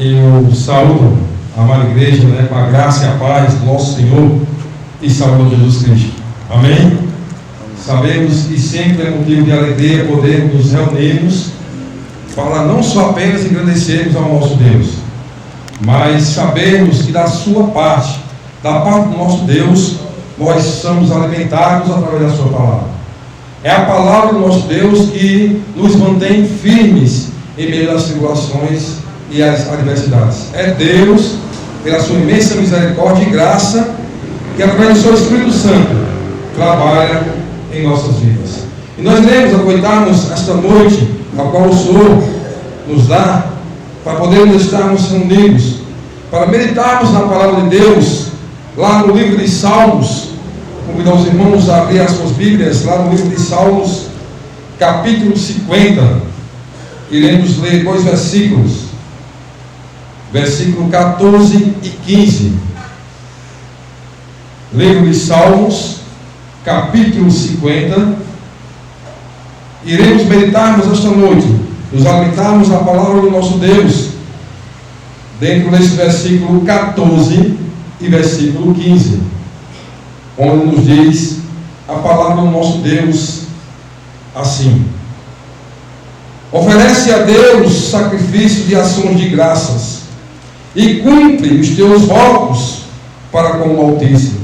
Eu saúdo a amada igreja, com a graça e a paz do nosso Senhor e Salvador Jesus Cristo. Amém? Sabemos que sempre é motivo de alegria podermos nos reunirmos para não só apenas engrandecermos ao nosso Deus, mas sabermos que da sua parte, da parte do nosso Deus, nós somos alimentados através da sua palavra. É a palavra do nosso Deus que nos mantém firmes em meio às tribulações e às adversidades. É Deus, pela sua imensa misericórdia e graça, que através do seu Espírito Santo trabalha em nossas vidas. E nós iremos aproveitarmos esta noite, a qual o Senhor nos dá, para podermos estarmos reunidos, para meditarmos na palavra de Deus, lá no livro de Salmos. Convidar os irmãos a abrir as suas Bíblias, lá no livro de Salmos, capítulo 50. Iremos ler dois versículos, versículo 14 e 15. Livro de Salmos, capítulo 50. Iremos meditarmos esta noite, nos alimentarmos na palavra do nosso Deus, dentro desse versículo 14 e versículo 15, onde nos diz a palavra do nosso Deus assim: oferece a Deus sacrifício de ações de graças e cumpre os teus votos para com o Altíssimo.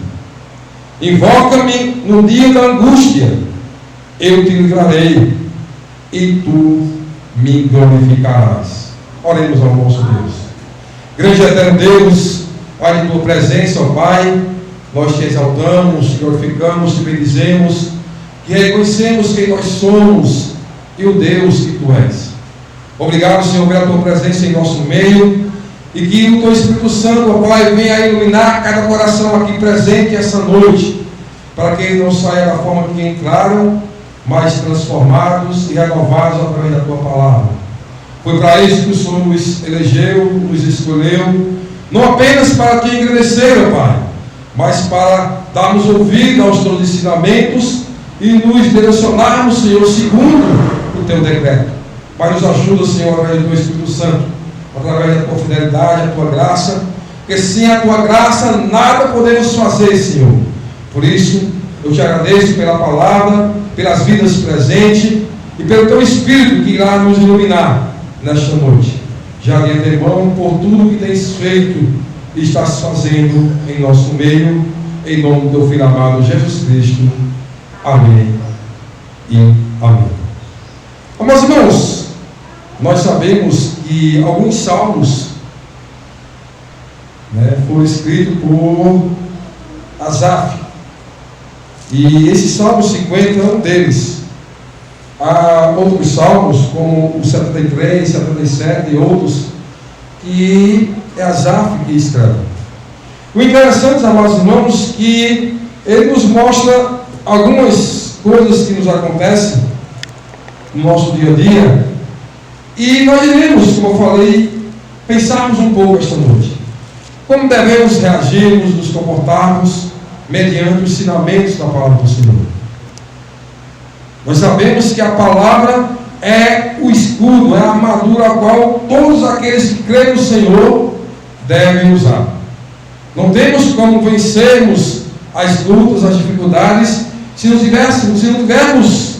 Invoca-me no dia da angústia, eu te livrarei e tu me glorificarás. Oremos ao nosso Deus. Grande e eterno Deus, Pai de tua presença, ó Pai, nós te exaltamos, te glorificamos, te bendizemos, que reconhecemos quem nós somos e o Deus que tu és. Obrigado, Senhor, pela tua presença em nosso meio, e que o teu Espírito Santo, ó Pai, venha iluminar cada coração aqui presente essa noite, para que ele não saia da forma que entraram, mas transformados e renovados através da tua palavra. Foi para isso que o Senhor nos elegeu, nos escolheu, não apenas para te engrandecer, ó Pai, mas para darmos ouvido aos teus ensinamentos e nos direcionarmos, Senhor, segundo o teu decreto. Pai, nos ajuda, Senhor, através do teu Espírito Santo, através da tua fidelidade, da tua graça, porque sem a tua graça nada podemos fazer, Senhor. Por isso, eu te agradeço pela palavra, pelas vidas presentes e pelo teu Espírito que irá nos iluminar nesta noite. Já de antemão por tudo que tens feito e estás fazendo em nosso meio, em nome do teu Filho amado Jesus Cristo. Amém e amém. Meus irmãos, nós sabemos que alguns salmos foram escritos por Asaf, e esse Salmo 50 é um deles. Há outros salmos, como o 73, 77 e outros, que é Asaf que escreve. O interessante, amados irmãos, que ele nos mostra algumas coisas que nos acontecem no nosso dia a dia, e nós iremos, como eu falei, pensarmos um pouco esta noite. Como devemos reagirmos, nos comportarmos mediante os ensinamentos da palavra do Senhor. Nós sabemos que a palavra é o escudo, é a armadura a qual todos aqueles que creem no Senhor devem usar. Não temos como vencermos as lutas, as dificuldades, se não tivermos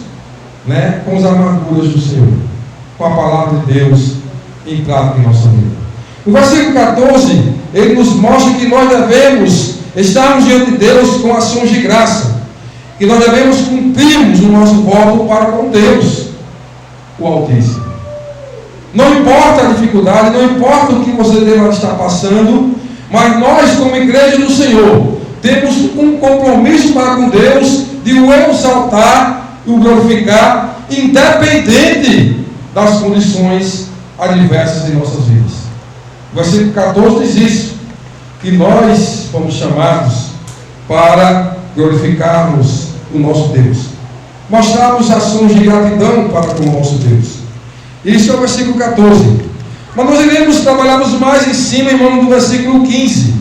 com as armaduras do Senhor, com a palavra de Deus em prática em nossa vida. No versículo 14, ele nos mostra que nós devemos estarmos diante de Deus com ações de graça, que nós devemos cumprirmos o nosso voto para com Deus, o Altíssimo. Não importa a dificuldade, não importa o que você deva estar passando, mas nós, como igreja do Senhor, temos um compromisso para com Deus de o exaltar e o glorificar, independente das condições adversas em nossas vidas. O versículo 14 diz isso, que nós fomos chamados para glorificarmos o nosso Deus, mostrarmos ações de gratidão para com o nosso Deus. Isso é o versículo 14. Mas nós iremos trabalharmos mais em cima, irmão, do versículo 15.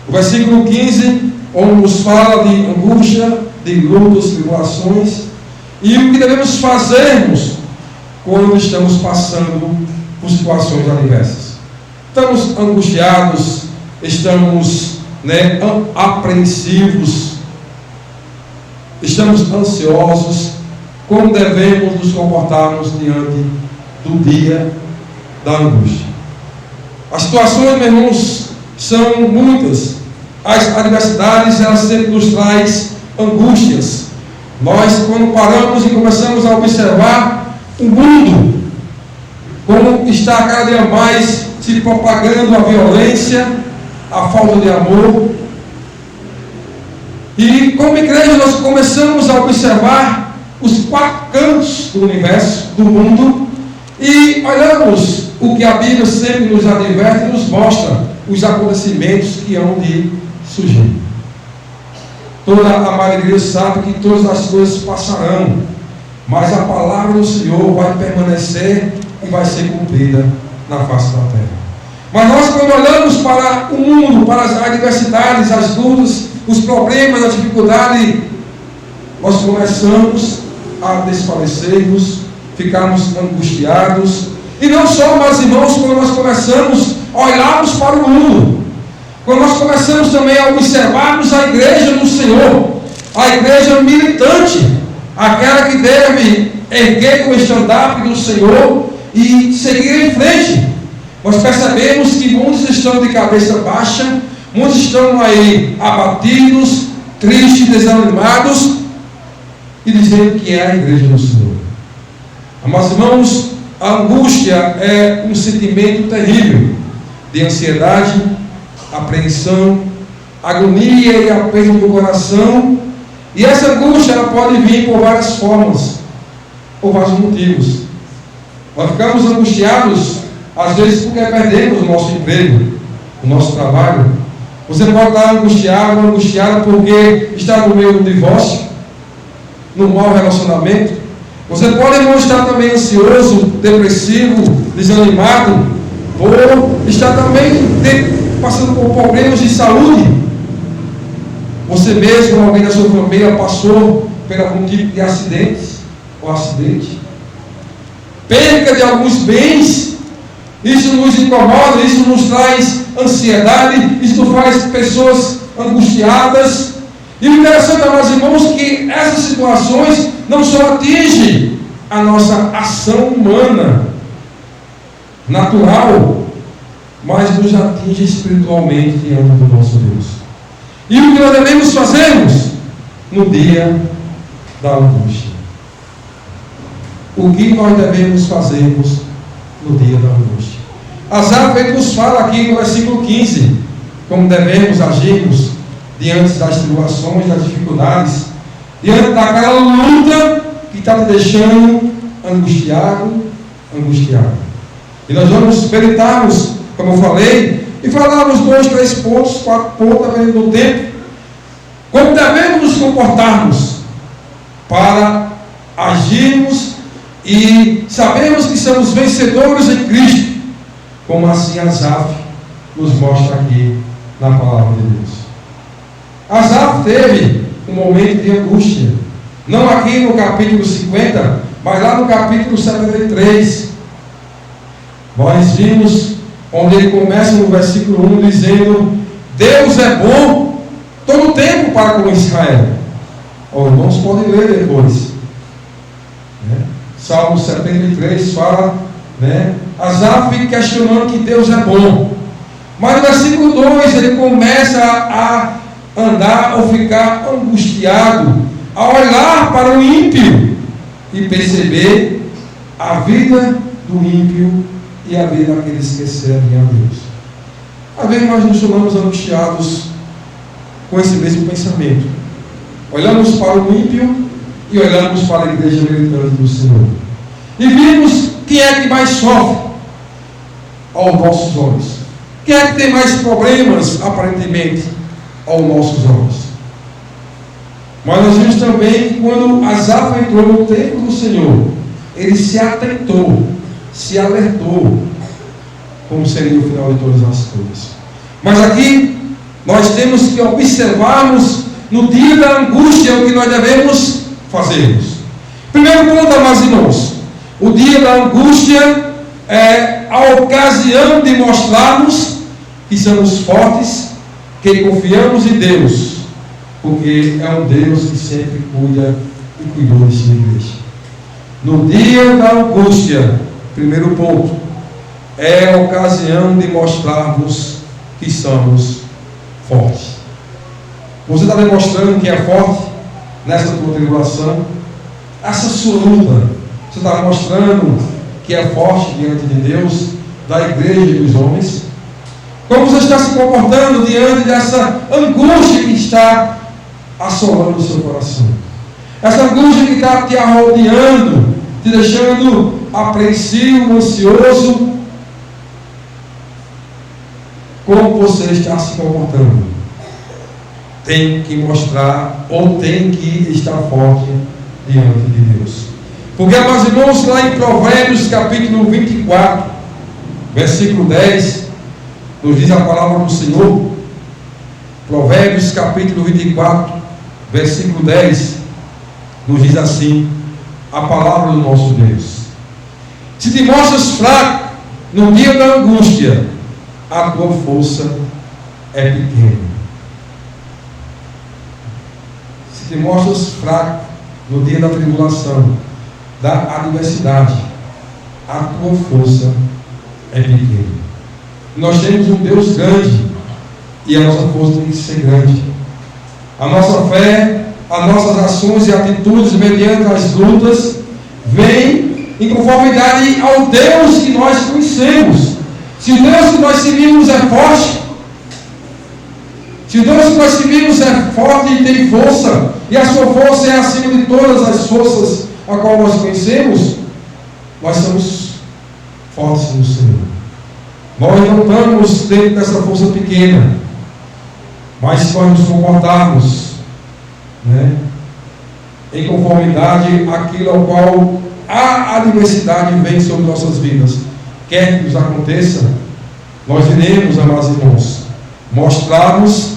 O versículo 15, onde nos fala de angústia, de lutas, tribulações, e o que devemos fazermos quando estamos passando por situações adversas. Estamos angustiados, estamos apreensivos, estamos ansiosos. Como devemos nos comportarmos diante do dia da angústia? As situações, meus irmãos, são muitas. As adversidades, elas sempre nos trazem angústias. Nós, quando paramos e começamos a observar o mundo, como está cada dia mais se propagando a violência, a falta de amor, e como igreja nós começamos a observar os 4 cantos do universo, do mundo, e olhamos o que a Bíblia sempre nos adverte e nos mostra, os acontecimentos que hão de surgir. Toda a maioria sabe que todas as coisas passarão, mas a palavra do Senhor vai permanecer e vai ser cumprida na face da terra. Mas nós, quando olhamos para o mundo, para as adversidades, as lutas, os problemas, a dificuldade, nós começamos a desfalecermos, ficarmos angustiados. E não só, meus irmãos, quando nós começamos a olharmos para o mundo, quando nós começamos também a observarmos a igreja do Senhor, a igreja militante, aquela que deve erguer o estandarte do Senhor e seguir em frente. Nós percebemos que muitos estão de cabeça baixa, muitos estão aí abatidos, tristes, desanimados, e dizendo que é a igreja do Senhor. Mas, irmãos, a angústia é um sentimento terrível de ansiedade, apreensão, agonia e aperto do coração. E essa angústia ela pode vir por várias formas, por vários motivos. Nós ficamos angustiados, às vezes, porque perdemos o nosso emprego, o nosso trabalho. Você pode estar angustiado porque está no meio do divórcio, no mau relacionamento. Você pode, irmão, estar também ansioso, depressivo, desanimado, ou estar também passando por problemas de saúde. Você mesmo, alguém da sua família, passou por algum tipo de acidente. Perca de alguns bens. Isso nos incomoda, isso nos traz ansiedade, isso nos faz pessoas angustiadas. E o interessante, meus irmãos, que essas situações não só atingem a nossa ação humana, natural, mas nos atinge espiritualmente diante do nosso Deus. E o que nós devemos fazermos no dia da angústia? O que nós devemos fazermos no dia da angústia? Asaf nos fala aqui no versículo 15 como devemos agirmos diante das tribulações, das dificuldades, diante daquela luta que está te deixando angustiado. E nós vamos meditarmos, como eu falei, e falarmos 2, 3 pontos, 4 pontos, dependendo do tempo, como devemos nos comportarmos para agirmos e sabemos que somos vencedores em Cristo, como assim Asaf nos mostra aqui na palavra de Deus. Asaf teve um momento de angústia, não aqui no capítulo 50, mas lá no capítulo 73. Nós vimos onde ele começa no versículo 1 dizendo: Deus é bom todo o tempo para com Israel. Os irmãos podem ler depois. Salmo 73 fala, Asaf questionando que Deus é bom. Mas no versículo 2 ele começa a andar ou ficar angustiado, a olhar para o ímpio e perceber a vida do ímpio e a vida daqueles que servem a Deus. Às vezes nós nos tornamos angustiados com esse mesmo pensamento. Olhamos para o ímpio e olhamos para a igreja militante do Senhor. E vimos quem é que mais sofre aos nossos olhos. Quem é que tem mais problemas, aparentemente, aos nossos olhos. Mas nós vimos também que quando Asaf entrou no templo do Senhor, ele se atentou, se alertou, como seria o final de todas as coisas. Mas aqui, nós temos que observarmos no dia da angústia o que nós devemos fazermos. Primeiro ponto, meus irmãos, o dia da angústia é a ocasião de mostrarmos que somos fortes, que confiamos em Deus, porque é um Deus que sempre cuida e cuidou de sua igreja. No dia da angústia, primeiro ponto, é a ocasião de mostrarmos que somos fortes. Você está demonstrando que é forte nessa tua tribulação? Essa sua luta, você está mostrando que é forte diante de Deus, da igreja e dos homens? Como você está se comportando diante dessa angústia que está assolando o seu coração? Essa angústia que está te arrodeando, te deixando apreensivo, ansioso. Como você está se comportando? Tem que mostrar, ou tem que estar forte diante de Deus. Porque, meus irmãos, lá em Provérbios capítulo 24, versículo 10, nos diz a palavra do Senhor. Provérbios capítulo 24, versículo 10, nos diz assim a palavra do nosso Deus: se te mostras fraco no dia da angústia, a tua força é pequena. Se te mostras fraco no dia da tribulação, da adversidade, a tua força é pequena. Nós temos um Deus grande e a nossa força tem que ser grande. A nossa fé, as nossas ações e atitudes mediante as lutas vêm em conformidade ao Deus que nós conhecemos. Se o Deus que nós servimos é forte, se o Deus que nós servimos é forte e tem força, e a sua força é acima de todas as forças a qual nós conhecemos, nós somos fortes no Senhor. Nós não estamos dentro dessa força pequena, mas se nós nos comportarmos, em conformidade àquilo ao qual a adversidade vem sobre nossas vidas, quer que nos aconteça, nós iremos, amados irmãos, mostrarmos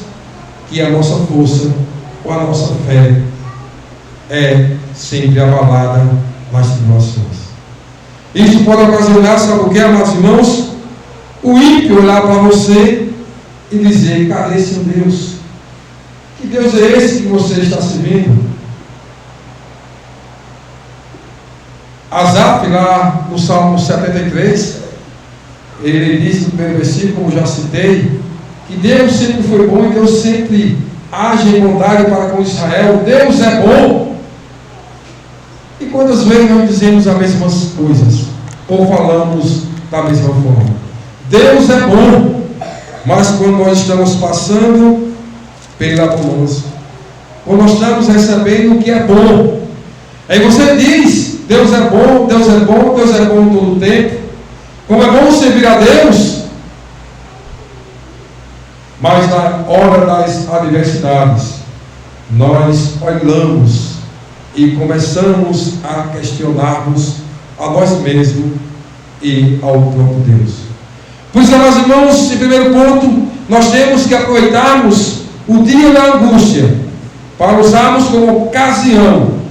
que a nossa força ou a nossa fé é sempre abalada nas tribulações. Isso pode ocasionar, sabe o que, amados irmãos? O ímpio olhar para você e dizer: cadê seu Deus? Que Deus é esse que você está servindo? Asaf, lá no Salmo 73, ele diz no primeiro versículo, como já citei, que Deus sempre foi bom e Deus sempre age em bondade para com Israel. Deus é bom. E quantas vezes nós dizemos as mesmas coisas, ou falamos da mesma forma? Deus é bom, mas quando nós estamos passando pela bonança, quando nós estamos recebendo o que é bom, aí você diz: Deus é bom, Deus é bom, Deus é bom todo o tempo. Como é bom servir a Deus. Mas na hora das adversidades, nós olhamos e começamos a questionarmos a nós mesmos e ao próprio Deus. Por isso, meus irmãos, em primeiro ponto, nós temos que aproveitarmos o dia da angústia para usarmos como ocasião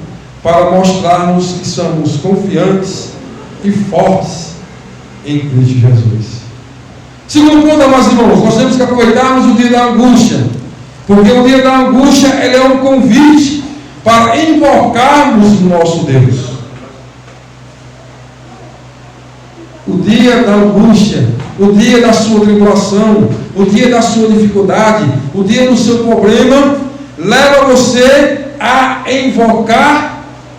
para mostrarmos que somos confiantes e fortes em Cristo Jesus. Segundo ponto, meus irmãos, nós temos que aproveitarmos o dia da angústia, porque o dia da angústia ele é um convite para invocarmos o nosso Deus. O dia da angústia, o dia da sua tribulação, o dia da sua dificuldade, o dia do seu problema, leva você a invocar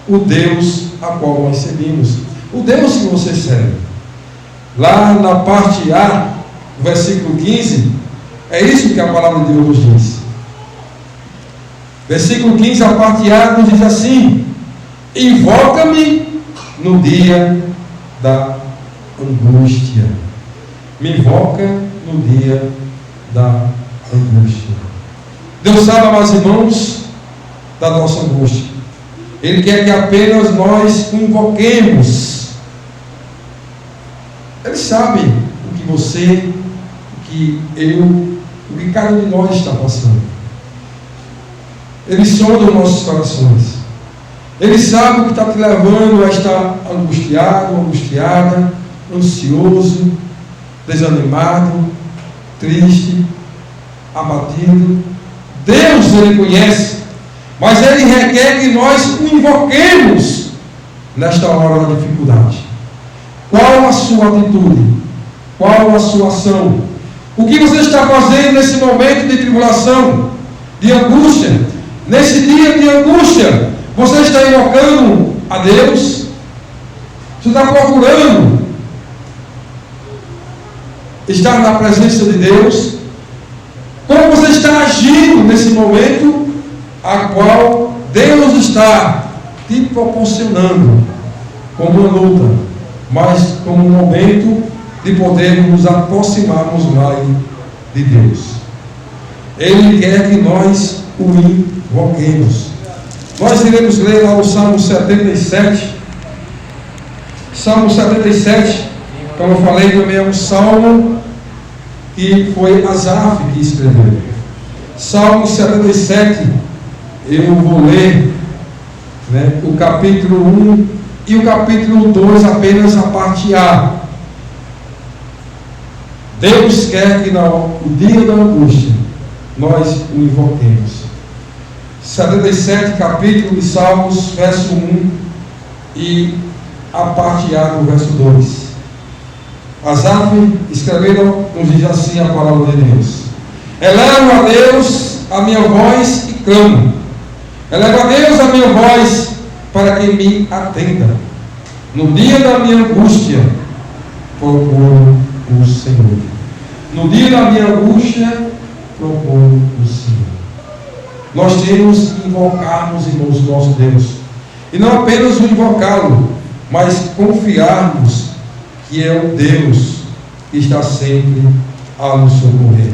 o Deus a qual nós servimos, o Deus que você serve. Lá na parte A, versículo 15, é isso que a palavra de Deus nos diz. Versículo 15, a parte A nos diz assim: invoca-me no dia da angústia. Me invoca no dia da angústia. Deus sabe, meus irmãos, da nossa angústia. Ele quer que apenas nós o invoquemos. Ele sabe o que você, o que eu, o que cada um de nós está passando. Ele sonda os nossos corações. Ele sabe o que está te levando a estar angustiado, angustiada, ansioso, desanimado, triste, abatido. Deus, Ele conhece, mas Ele requer que nós o invoquemos nesta hora da dificuldade. Qual a sua atitude? Qual a sua ação? O que você está fazendo nesse momento de tribulação, de angústia? Nesse dia de angústia, você está invocando a Deus? Você está procurando estar na presença de Deus? Como você está agindo nesse momento a qual Deus está te proporcionando como uma luta, mas como um momento de poder nos aproximarmos mais de Deus? Ele quer que nós o invoquemos. Nós iremos ler lá o Salmo 77. Salmo 77, como eu falei, também é um salmo que foi Asaf que escreveu. Salmo 77, eu vou ler, o capítulo 1 e o capítulo 2, apenas a parte A. Deus quer que no dia da angústia nós o invoquemos. 77, capítulo de Salmos, verso 1 e a parte A do verso 2. Asaf escreveram, nos diz assim a palavra de Deus: elevo a Deus a minha voz e clamo, elevo a Deus a minha voz para que me atenda. No dia da minha angústia procuro o Senhor. No dia da minha angústia procuro o Senhor. Nós temos que invocarmos, irmãos, nosso Deus, e não apenas o invocá-lo, mas confiarmos que é o Deus que está sempre a nos socorrer.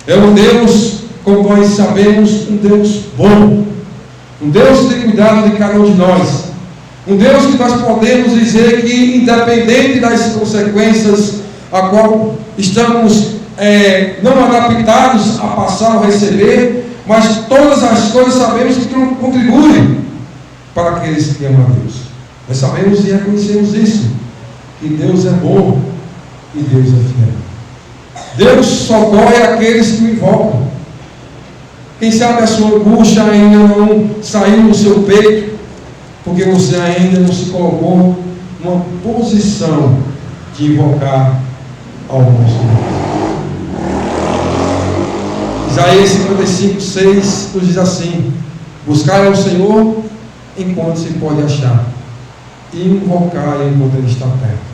É um Deus, como nós sabemos, um Deus bom, um Deus que tem cuidado de cada um de nós, um Deus que nós podemos dizer que, independente das consequências a qual estamos não adaptados a passar ou receber, mas todas as coisas sabemos que contribuem para aqueles que amam a Deus. Nós sabemos e reconhecemos isso, que Deus é bom e Deus é fiel. Deus socorre aqueles que o invocam. Quem sabe a sua angústia ainda não saiu do seu peito, porque você ainda não se colocou numa posição de invocar ao nosso Deus. Isaías 55:6 nos diz assim: buscar ao Senhor enquanto se pode achar, e invocar enquanto Ele está perto.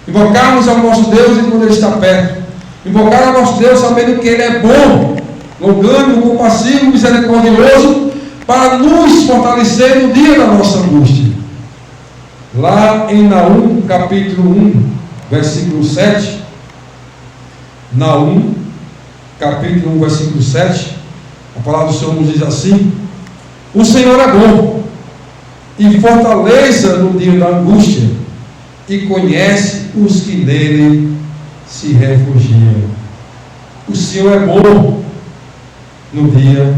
Invocarmos ao nosso Deus enquanto Ele está perto. Invocar ao nosso Deus sabendo que Ele é bom, longânimo, compassivo, misericordioso, para nos fortalecer no dia da nossa angústia. Lá em Naum, capítulo 1, versículo 7, Naum, capítulo 1, versículo 7, a palavra do Senhor nos diz assim: o Senhor é bom e fortaleza no dia da angústia, e conhece os que nele se refugiam. O Senhor é bom no dia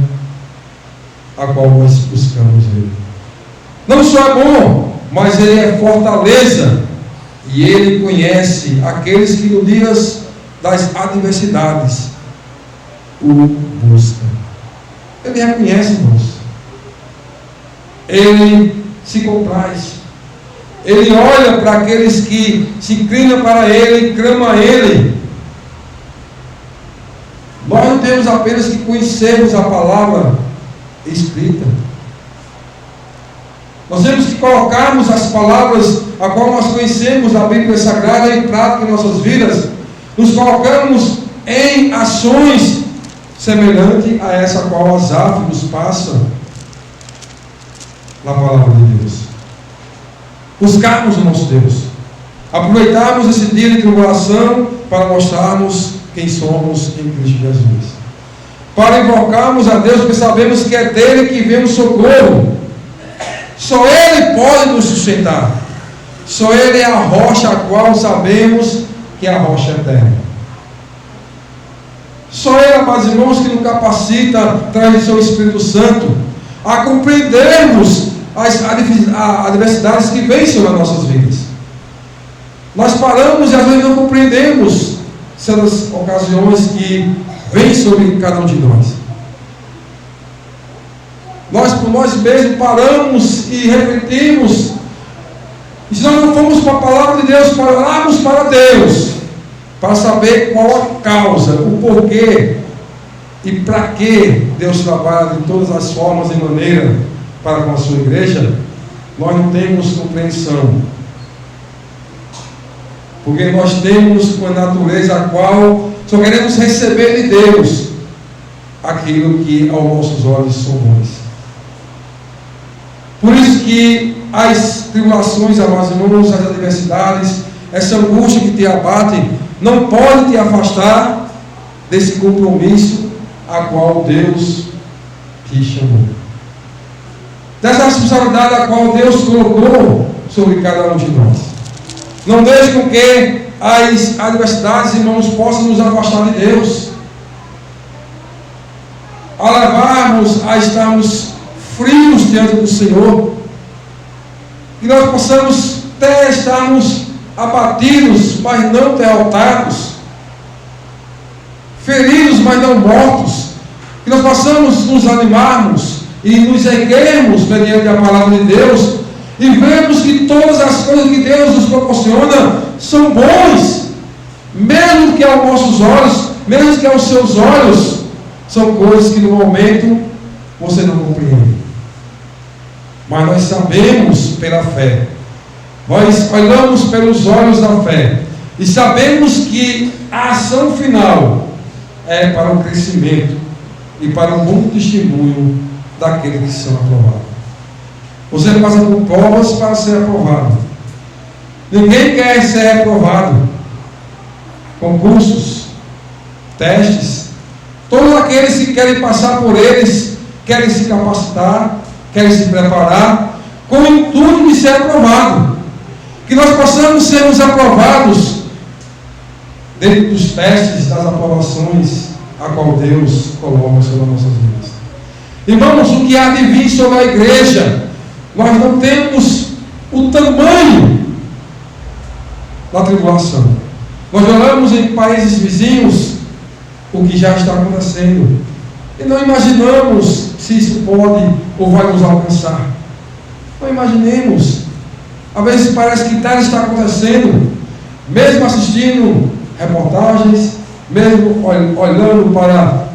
a qual nós buscamos Ele. Não só é bom, mas Ele é fortaleza, e Ele conhece aqueles que no dia das adversidades o buscam. Ele reconhece, irmãos. Ele se compraz. Ele olha para aqueles que se inclinam para Ele, clamam a Ele. Nós não temos apenas que conhecermos a palavra escrita. Nós temos que colocarmos as palavras a qual nós conhecemos da Bíblia Sagrada em prática em nossas vidas. Nos colocamos em ações semelhantes a essa qual Asaf nos passa na palavra de Deus. Buscarmos o nosso Deus. Aproveitarmos esse dia de tribulação para mostrarmos quem somos em Cristo Jesus. Para invocarmos a Deus, porque sabemos que é dele que vem o socorro. Só Ele pode nos sustentar. Só Ele é a rocha a qual sabemos que é a rocha eterna. Só Ele, amados irmãos, que nos capacita, através do seu Espírito Santo, a compreendermos as adversidades que vêm sobre as nossas vidas. Nós paramos e às vezes não compreendemos certas ocasiões que vêm sobre cada um de nós. Nós por nós mesmos paramos e refletimos. E se nós não formos para a palavra de Deus, para orarmos para Deus, para saber qual a causa, o porquê e para que Deus trabalha de todas as formas e maneiras para com a sua igreja, nós não temos compreensão. Porque nós temos uma natureza a qual só queremos receber de Deus aquilo que aos nossos olhos são bons. Por isso que as tribulações, amados irmãos, as adversidades, essa angústia que te abate, não pode te afastar desse compromisso a qual Deus te chamou. Dessa responsabilidade a qual Deus colocou sobre cada um de nós. Não deixe com que as adversidades, irmãos, possam nos afastar de Deus, a levarmos a estarmos frios diante do Senhor, que nós possamos até estarmos abatidos, mas não derrotados, feridos, mas não mortos, que nós possamos nos animarmos e nos erguermos mediante a palavra de Deus e vemos que todas as coisas que Deus nos proporciona são bons, mesmo que aos nossos olhos, mesmo que aos seus olhos, são coisas que no momento você não compreende. Mas nós sabemos pela fé, nós olhamos pelos olhos da fé e sabemos que a ação final é para o crescimento e para o bom testemunho daqueles que são aprovados. Você passa por provas para ser aprovado. Ninguém quer ser reprovado. Concursos, testes, todos aqueles que querem passar por eles, querem se capacitar, querem se preparar, com o intuito de ser aprovado. Que nós possamos sermos aprovados dentro dos testes, das aprovações a qual Deus coloca sobre as nossas vidas. Irmãos, o que há de vir sobre a igreja, nós não temos o tamanho da tribulação. Nós olhamos em países vizinhos o que já está acontecendo e não imaginamos se isso pode ou vai nos alcançar. Não imaginemos. Às vezes parece que tal está acontecendo, mesmo assistindo reportagens, mesmo olhando para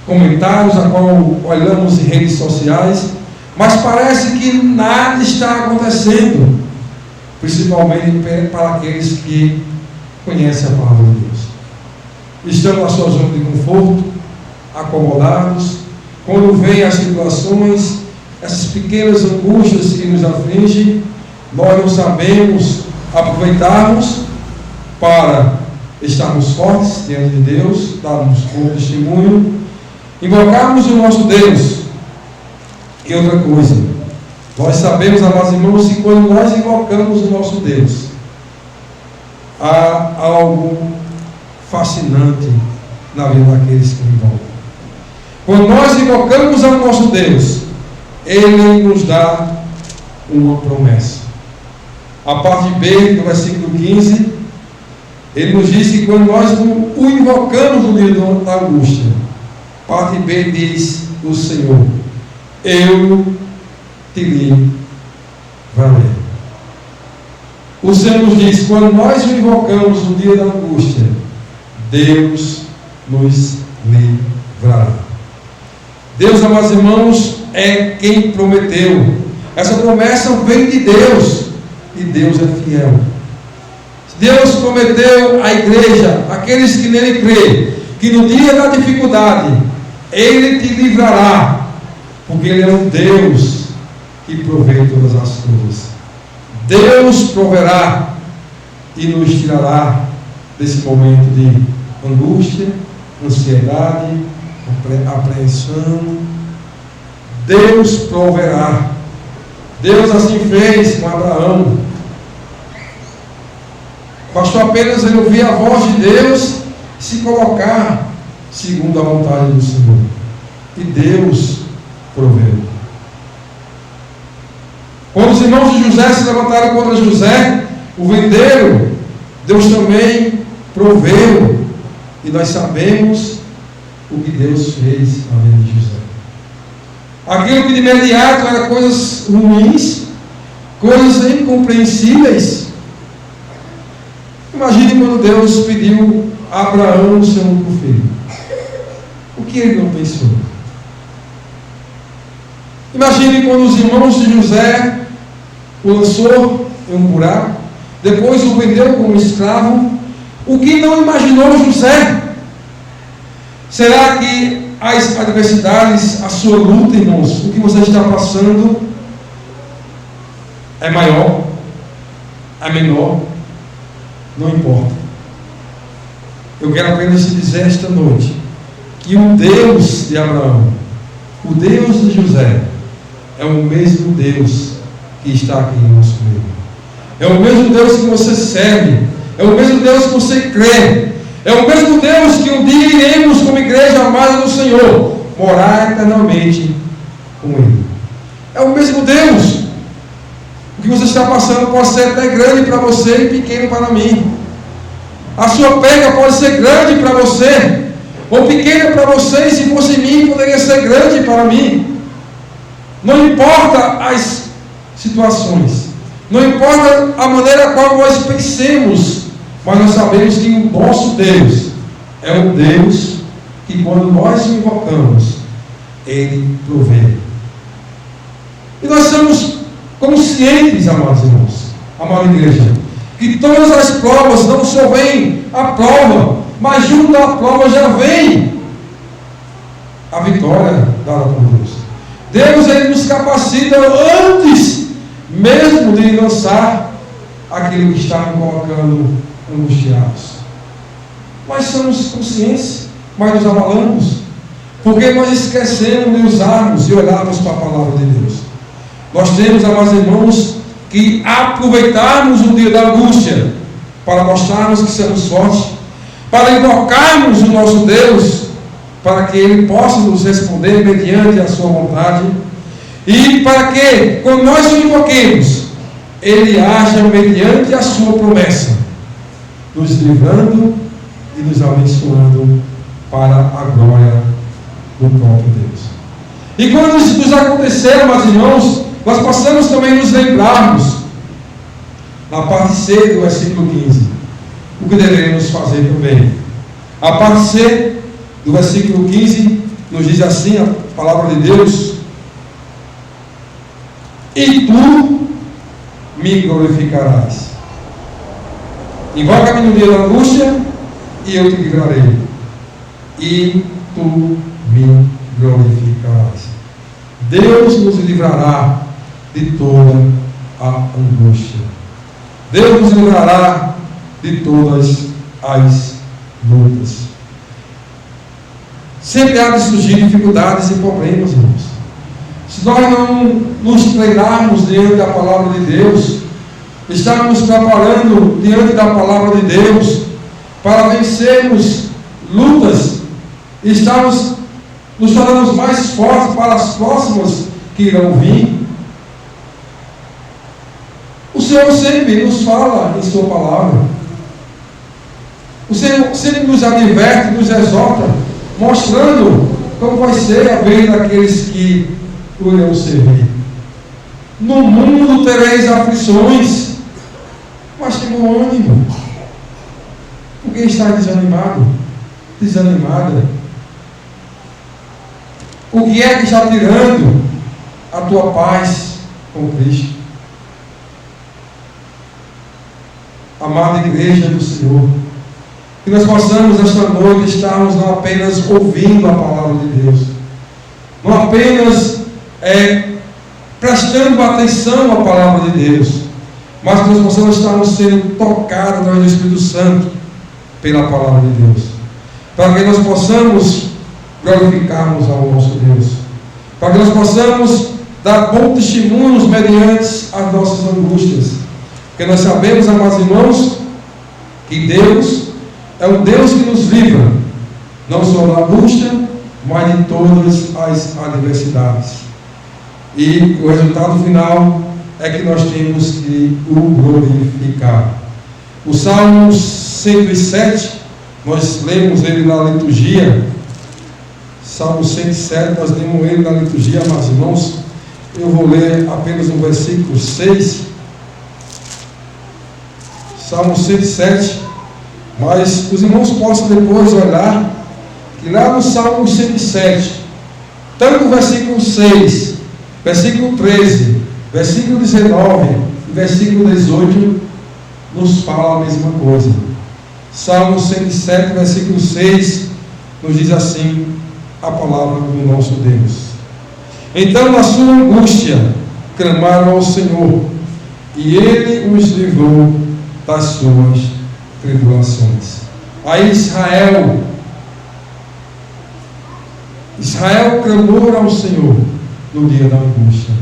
comentários a qual olhamos em redes sociais, mas parece que nada está acontecendo, principalmente para aqueles que conhecem a palavra de Deus. Estão na sua zona de conforto, acomodados. Quando vêm as tribulações, essas pequenas angústias que nos afligem, nós não sabemos aproveitarmos para estarmos fortes diante de Deus, darmos bom testemunho, invocarmos o nosso Deus. E outra coisa, nós sabemos, amados irmãos, que quando nós invocamos o nosso Deus, há algo fascinante na vida daqueles que invocam. Quando nós invocamos ao nosso Deus, Ele nos dá uma promessa. A parte B do versículo 15, Ele nos diz que quando nós o invocamos no dia da angústia, parte B diz o Senhor: eu te livrarei. O Senhor nos diz: quando nós o invocamos no dia da angústia, Deus nos livrará. Deus, amados irmãos, é quem prometeu. Essa promessa vem de Deus e Deus é fiel. Deus prometeu à igreja, aqueles que nele crêem, que no dia da dificuldade Ele te livrará, porque Ele é um Deus que provê todas as coisas. Deus proverá e nos tirará desse momento de angústia, ansiedade, apreensão. Deus proverá. Deus assim fez com Abraão. Bastou apenas ele ouvir a voz de Deus e se colocar segundo a vontade do Senhor. E Deus proveu. Quando os irmãos de José se levantaram contra José, o venderam, Deus também proveu. E nós sabemos o que Deus fez na vida de José. Aquilo que de imediato era coisas ruins, coisas incompreensíveis. Imagine quando Deus pediu a Abraão o seu único filho. O que ele não pensou? Imagine quando os irmãos de José o lançou em um buraco, depois o vendeu como escravo. O que não imaginou José? Será que as adversidades, a sua luta, irmãos, o que você está passando é maior, é menor? Não importa. Eu quero apenas te dizer esta noite que o Deus de Abraão, o Deus de José, é o mesmo Deus que está aqui em nosso meio. É o mesmo Deus que você serve. É o mesmo Deus que você crê. É o mesmo Deus que um dia iremos, como igreja amada do Senhor, morar eternamente com Ele. É o mesmo Deus. O que você está passando pode ser até grande para você e pequeno para mim. A sua perda pode ser grande para você, ou pequena para você, e se fosse mim, poderia ser grande para mim. Não importa as situações, não importa a maneira qual nós pensemos, mas nós sabemos que o nosso Deus é um Deus que, quando nós o invocamos, Ele provê. E nós somos conscientes, amados irmãos, amada igreja, que todas as provas não só vêm a prova, mas junto à prova já vem a vitória dada por Deus. Deus, Ele nos capacita antes mesmo de lançar aquilo que está nos colocando angustiados. Nós somos conscientes, mas nos abalamos, porque nós esquecemos de usarmos e olharmos para a palavra de Deus. Nós temos, amados irmãos, que aproveitarmos o dia da angústia para mostrarmos que somos fortes, para invocarmos o nosso Deus, para que Ele possa nos responder mediante a sua vontade, e para que, quando nós o invoquemos, Ele haja mediante a sua promessa, nos livrando e nos abençoando para a glória do próprio Deus. E quando isso nos acontecer, meus irmãos, nós possamos também nos lembrarmos, na parte C do versículo 15, o que devemos fazer também. A parte C do versículo 15 nos diz assim, a palavra de Deus: e tu me glorificarás. Invoca-me no dia da angústia e eu te livrarei, e tu me glorificarás. Deus nos livrará de toda a angústia. Deus nos livrará de todas as lutas. Sempre há de surgir dificuldades e problemas, irmãos. Se nós não nos treinarmos diante da palavra de Deus, estarmos preparando diante da palavra de Deus para vencermos lutas, estamos nos tornando mais fortes para as próximas que irão vir. O Senhor sempre nos fala em sua palavra. O Senhor sempre nos adverte, nos exorta, mostrando como vai ser a vida daqueles que o irão servir. No mundo tereis aflições, mas tem bom ânimo. Por que está desanimado? Desanimada? O que é que está tirando a tua paz com Cristo? Amada igreja do Senhor, que nós possamos esta noite estarmos não apenas ouvindo a palavra de Deus, não apenas prestando atenção à palavra de Deus, mas que nós possamos estarmos sendo tocados através do Espírito Santo pela palavra de Deus, para que nós possamos glorificarmos ao nosso Deus, para que nós possamos dar bons testemunhos mediante as nossas angústias, porque nós sabemos, amados irmãos, que Deus é o Deus que nos livra, não só da angústia, mas de todas as adversidades. E o resultado final é que nós temos que o glorificar. O Salmo 107, nós lemos ele na liturgia. Salmo 107, nós lemos ele na liturgia, mas irmãos, eu vou ler apenas no versículo 6. Salmo 107, mas os irmãos possam depois olhar que lá no Salmo 107, tanto o versículo 6, versículo 13, versículo 19 e versículo 18 nos fala a mesma coisa. Salmo 107, versículo 6 nos diz assim a palavra do nosso Deus: então na sua angústia clamaram ao Senhor, e Ele os livrou das suas tribulações. Aí Israel clamou ao Senhor no dia da angústia,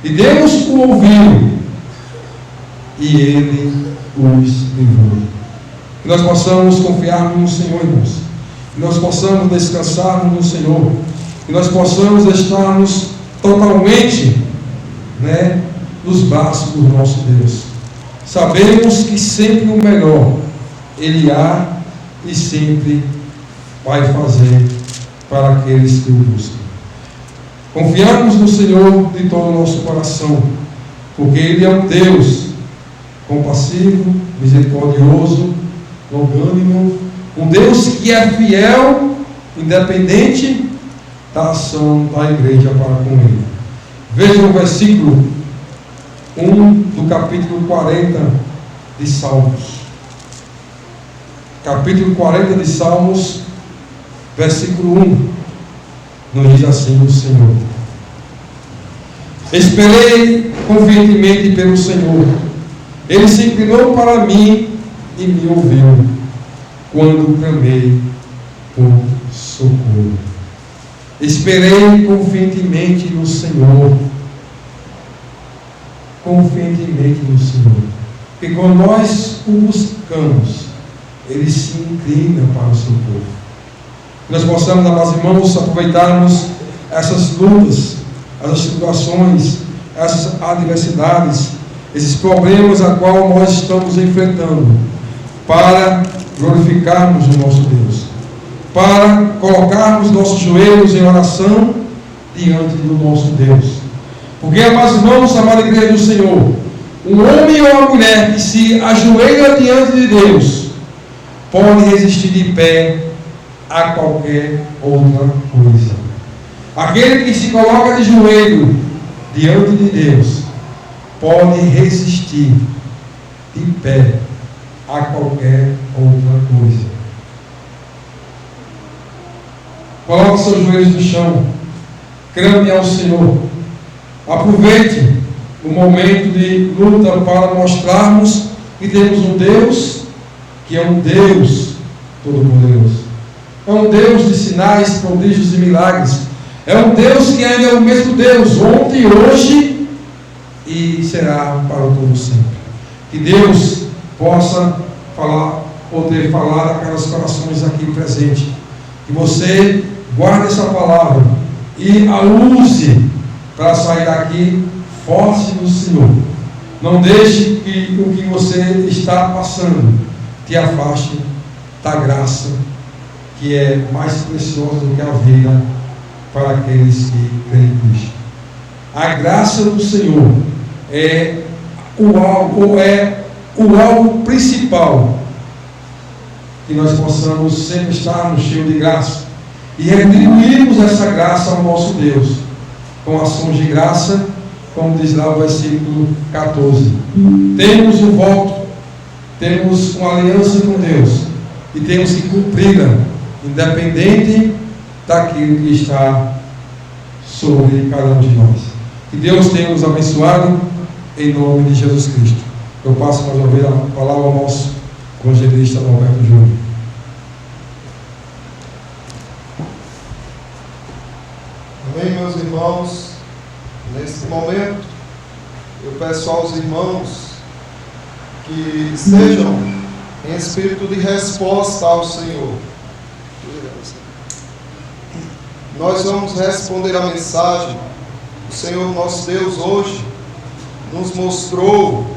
e Deus o ouviu, e Ele os livrou. Que nós possamos confiar no Senhor, irmãos, que nós possamos descansarmos no Senhor, que nós possamos estarmos totalmente, nos braços do nosso Deus. Sabemos que sempre o melhor Ele há e sempre vai fazer para aqueles que o buscam. Confiamos no Senhor de todo o nosso coração, porque Ele é um Deus compassivo, misericordioso, longânimo, um Deus que é fiel, independente da ação da igreja para com Ele. Veja o versículo 1 do capítulo 40 de Salmos. Capítulo 40 de Salmos, versículo 1, nos diz assim o Senhor: esperei confiantemente pelo Senhor, Ele se inclinou para mim e me ouviu, quando clamei por socorro. Esperei confiantemente no Senhor, confiantemente no Senhor, porque quando nós o buscamos, Ele se inclina para o socorro. Nós possamos, amados irmãos, aproveitarmos essas lutas, essas situações, essas adversidades, esses problemas a qual nós estamos enfrentando, para glorificarmos o nosso Deus, para colocarmos nossos joelhos em oração diante do nosso Deus. Porque, amados irmãos, amada igreja do Senhor, um homem ou uma mulher que se ajoelha diante de Deus pode resistir de pé a qualquer outra coisa. Aquele que se coloca de joelho diante de Deus pode resistir de pé a qualquer outra coisa. Coloque seus joelhos no chão, clame ao Senhor. Aproveite o momento de luta para mostrarmos que temos um Deus que é um Deus todo-poderoso. É um Deus de sinais, prodígios e milagres. É um Deus que ainda é o mesmo Deus, ontem, hoje e será para o todo sempre. Que Deus possa falar, poder falar aquelas corações aqui presentes. Que você guarde essa palavra e a use para sair daqui forte no Senhor. Não deixe que o que você está passando te afaste da graça, que é mais preciosa do que a vida para aqueles que creem em Cristo. A graça do Senhor é o algo principal, que nós possamos sempre estarmos cheios de graça e retribuirmos essa graça ao nosso Deus com ações de graça, como diz lá o versículo 14. Temos um voto, temos uma aliança com Deus e temos que cumpri-la, independente daquilo que está sobre cada um de nós. Que Deus tenha nos abençoado em nome de Jesus Cristo. Eu passo mais uma vez a palavra ao nosso evangelista Norberto Júnior. Amém, meus irmãos. Nesse momento, eu peço aos irmãos que estejam em espírito de resposta ao Senhor. Nós vamos responder a mensagem do Senhor nosso Deus hoje, nos mostrou